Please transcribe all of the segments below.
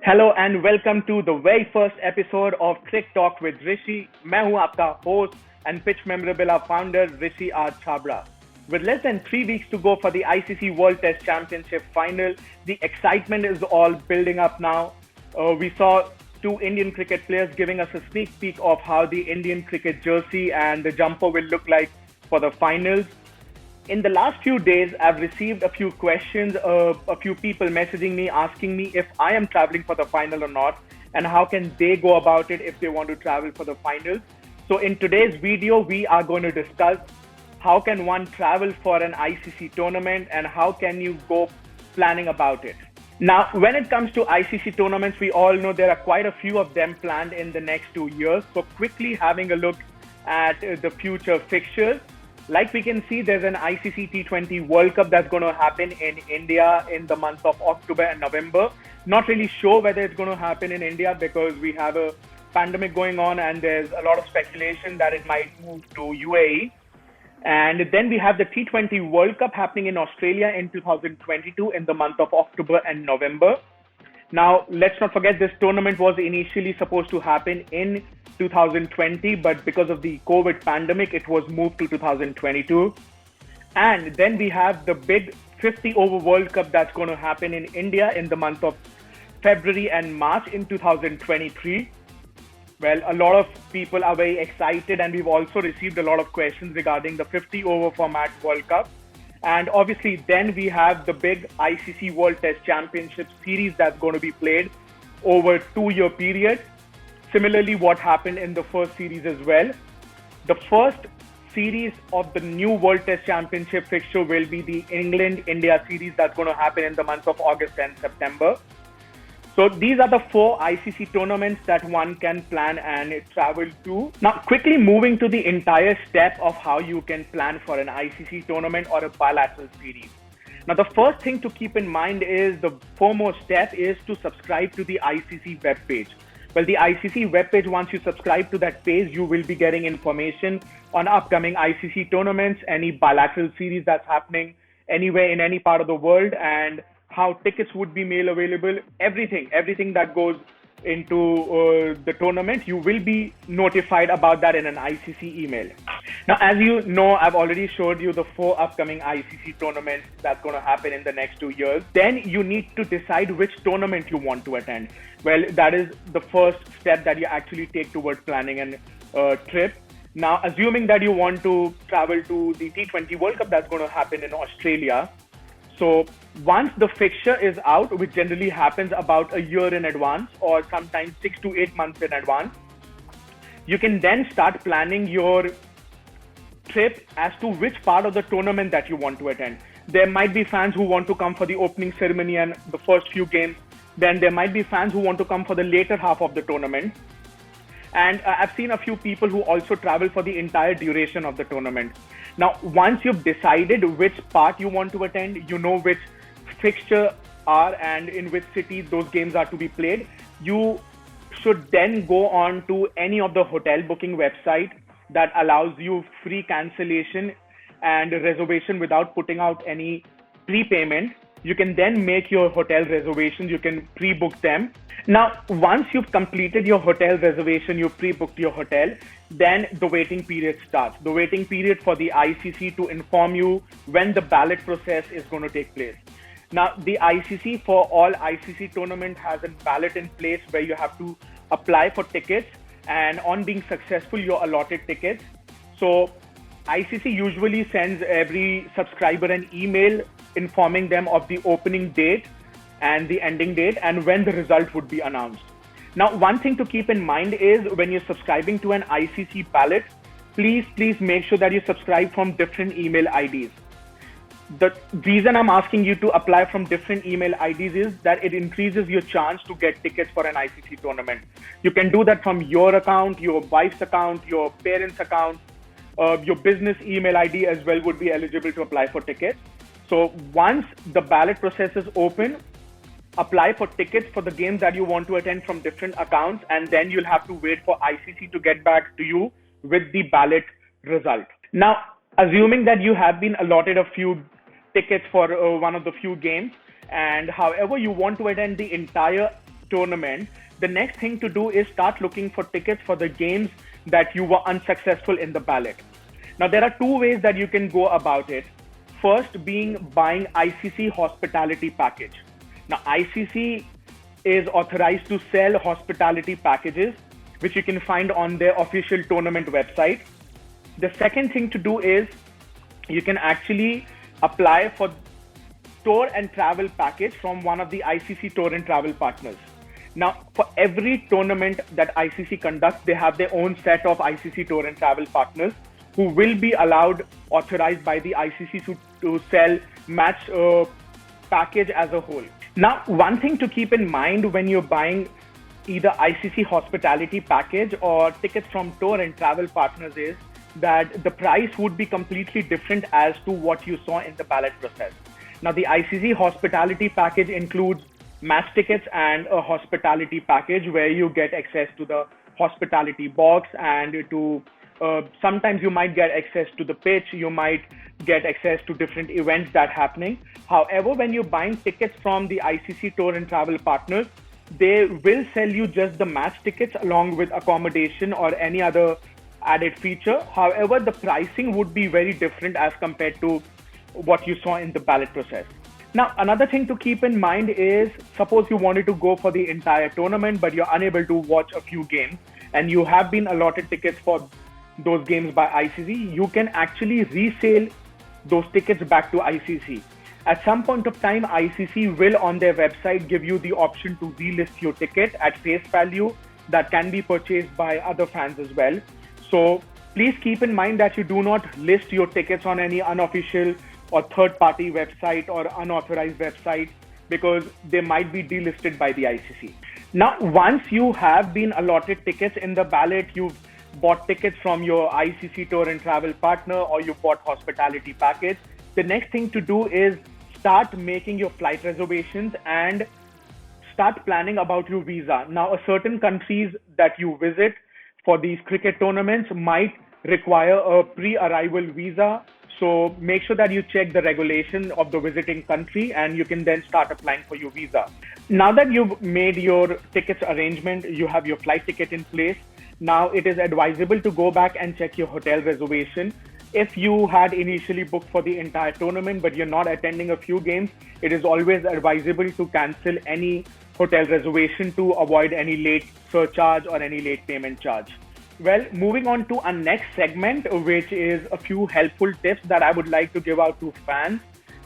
Hello and welcome to the very first episode of Crick Talk with Rishi. मैं हूं आपका host and pitch memorabilia founder Rishi R Chhabra. With less than 3 weeks to go for the ICC World Test Championship final, the excitement is all building up now. We saw two Indian cricket players giving us a sneak peek of how the Indian cricket jersey and the jumper will look like for the finals. In the last few days, I've received a few questions, a few people messaging me, asking me if I am traveling for the final or not, and how can they go about it if they want to travel for the finals. So in today's video, we are going to discuss how can one travel for an ICC tournament and how can you go planning about it. Now, when it comes to ICC tournaments, we all know there are quite a few of them planned in the next 2 years. So quickly having a look at the future fixtures. Like we can see, there's an ICC T20 World Cup that's going to happen in India in the month of October and November. Not really sure whether it's going to happen in India because we have a pandemic going on and there's a lot of speculation that it might move to UAE. And then we have the T20 World Cup happening in Australia in 2022 in the month of October and November. Now, let's not forget this tournament was initially supposed to happen in 2020, but because of the COVID pandemic, it was moved to 2022. And then we have the big 50 over World Cup that's going to happen in India in the month of February and March in 2023. Well, a lot of people are very excited, and we've also received a lot of questions regarding the 50 over format World Cup. And obviously, then we have the big ICC World Test Championship series that's going to be played over a 2-year period. Similarly, what happened in the first series as well. The first series of the new World Test Championship fixture will be the England-India series that's going to happen in the month of August and September. So these are the 4 ICC tournaments that one can plan and travel to. Now, quickly moving to the entire step of how you can plan for an ICC tournament or a bilateral series. Now, the first thing to keep in mind is the foremost step is to subscribe to the ICC webpage. Well, the ICC webpage, once you subscribe to that page, you will be getting information on upcoming ICC tournaments, any bilateral series that's happening anywhere in any part of the world, and how tickets would be made available, everything that goes into the tournament, you will be notified about that in an ICC email. Now, as you know, I've already showed you the 4 upcoming ICC tournaments that's going to happen in the next 2 years. Then you need to decide which tournament you want to attend. Well, that is the first step that you actually take towards planning a trip. Now, assuming that you want to travel to the T20 World Cup that's going to happen in Australia, so once the fixture is out, which generally happens about a year in advance or sometimes 6 to 8 months in advance, you can then start planning your trip as to which part of the tournament that you want to attend. There might be fans who want to come for the opening ceremony and the first few games. Then there might be fans who want to come for the later half of the tournament. And I've seen a few people who also travel for the entire duration of the tournament. Now, once you've decided which part you want to attend, you know which fixture are and in which city those games are to be played, you should then go on to any of the hotel booking website that allows you free cancellation and reservation without putting out any prepayment. You can then make your hotel reservations, you can pre-book them. Now, once you've completed your hotel reservation, you've pre-booked your hotel, then the waiting period starts. The waiting period for the ICC to inform you when the ballot process is going to take place. Now, the ICC for all ICC tournaments has a ballot in place where you have to apply for tickets, and on being successful, you're allotted tickets. So ICC usually sends every subscriber an email informing them of the opening date and the ending date and when the result would be announced. Now, one thing to keep in mind is when you're subscribing to an ICC ballot, please make sure that you subscribe from different email IDs. The reason I'm asking you to apply from different email IDs is that it increases your chance to get tickets for an ICC tournament. You can do that from your account, your wife's account, your parents' account, your business email ID as well would be eligible to apply for tickets. So once the ballot process is open, apply for tickets for the games that you want to attend from different accounts, and then you'll have to wait for ICC to get back to you with the ballot result. Now, assuming that you have been allotted a few tickets for one of the few games, and however you want to attend the entire tournament, the next thing to do is start looking for tickets for the games that you were unsuccessful in the ballot. Now, there are two ways that you can go about it. First being buying ICC hospitality package. Now, ICC is authorized to sell hospitality packages, which you can find on their official tournament website. The second thing to do is you can actually apply for tour and travel package from one of the ICC tour and travel partners. Now, for every tournament that ICC conducts, they have their own set of ICC tour and travel partners who will be allowed, authorized by the ICC to sell match package as a whole. Now, one thing to keep in mind when you're buying either ICC hospitality package or tickets from tour and travel partners is that the price would be completely different as to what you saw in the ballot process. Now, the ICC hospitality package includes match tickets and a hospitality package where you get access to the hospitality box and to sometimes you might get access to the pitch, you might get access to different events that are happening. However, when you're buying tickets from the ICC tour and travel partners, they will sell you just the match tickets along with accommodation or any other added feature. However, the pricing would be very different as compared to what you saw in the ballot process. Now, another thing to keep in mind is, suppose you wanted to go for the entire tournament, but you're unable to watch a few games and you have been allotted tickets for those games by ICC, you can actually resale those tickets back to ICC. At some point of time, ICC will on their website give you the option to relist your ticket at face value that can be purchased by other fans as well. So please keep in mind that you do not list your tickets on any unofficial or third-party website or unauthorized website because they might be delisted by the ICC. Now, once you have been allotted tickets in the ballot, you've bought tickets from your ICC tour and travel partner or you bought hospitality package, the next thing to do is start making your flight reservations and start planning about your visa. Now, certain countries that you visit for these cricket tournaments might require a pre-arrival visa. So make sure that you check the regulation of the visiting country and you can then start applying for your visa. Now that you've made your tickets arrangement, you have your flight ticket in place. Now it is advisable to go back and check your hotel reservation. If you had initially booked for the entire tournament, but you're not attending a few games, it is always advisable to cancel any hotel reservation to avoid any late surcharge or any late payment charge. Well, moving on to our next segment, which is a few helpful tips that I would like to give out to fans.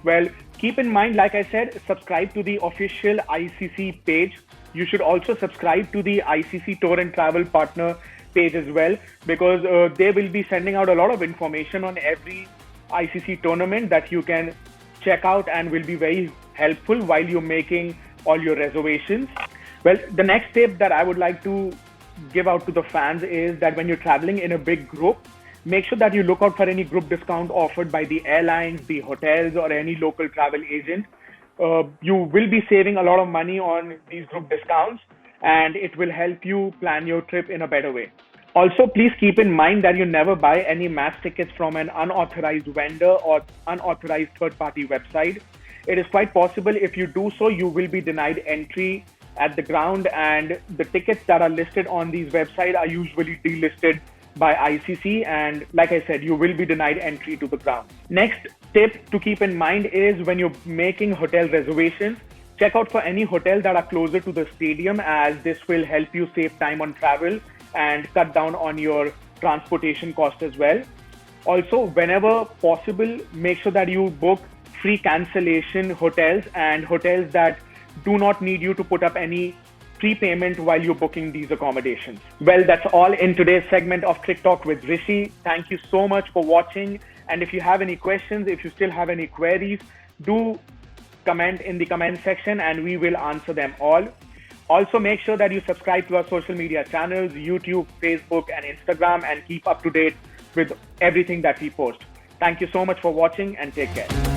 Well, keep in mind, like I said, subscribe to the official ICC page. You should also subscribe to the ICC Tour and Travel Partner page as well, because they will be sending out a lot of information on every ICC tournament that you can check out and will be very helpful while you're making all your reservations. Well, the next tip that I would like to give out to the fans is that when you're traveling in a big group, make sure that you look out for any group discount offered by the airlines, the hotels, or any local travel agent. You will be saving a lot of money on these group discounts and it will help you plan your trip in a better way. Also, please keep in mind that you never buy any match tickets from an unauthorized vendor or unauthorized third-party website. It is quite possible if you do so, you will be denied entry at the ground, and the tickets that are listed on these websites are usually delisted by ICC, and like I said, you will be denied entry to the ground. Next tip to keep in mind is when you're making hotel reservations, check out for any hotel that are closer to the stadium, as this will help you save time on travel and cut down on your transportation cost as well. Also, whenever possible, make sure that you book free cancellation hotels and hotels that do not need you to put up any prepayment while you're booking these accommodations. Well, that's all in today's segment of Cric Talk with Rishee. Thank you so much for watching. And if you have any questions, if you still have any queries, do comment in the comment section and we will answer them all. Also, make sure that you subscribe to our social media channels, YouTube, Facebook, and Instagram, and keep up to date with everything that we post. Thank you so much for watching and take care.